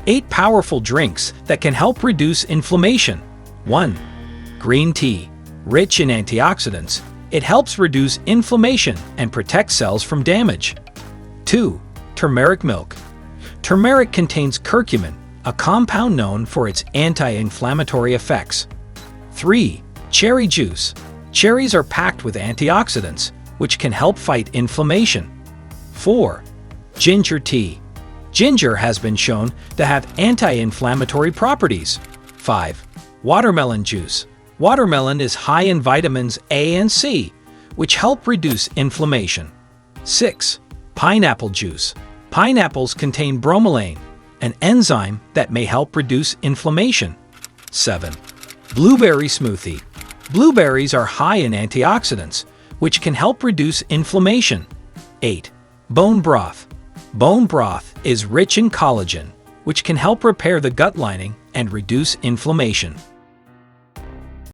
8 powerful drinks that can help reduce inflammation. 1. Green tea. Rich in antioxidants, it helps reduce inflammation and protect cells from damage. 2. Turmeric milk. Turmeric contains curcumin, a compound known for its anti-inflammatory effects. 3. Cherry juice. Cherries are packed with antioxidants, which can help fight inflammation. 4. Ginger tea. Ginger has been shown to have anti-inflammatory properties. 5. Watermelon juice. Watermelon is high in vitamins A and C, which help reduce inflammation. 6. Pineapple juice. Pineapples contain bromelain, an enzyme that may help reduce inflammation. 7. Blueberry smoothie. Blueberries are high in antioxidants, which can help reduce inflammation. 8. Bone broth. Bone broth is rich in collagen, which can help repair the gut lining and reduce inflammation.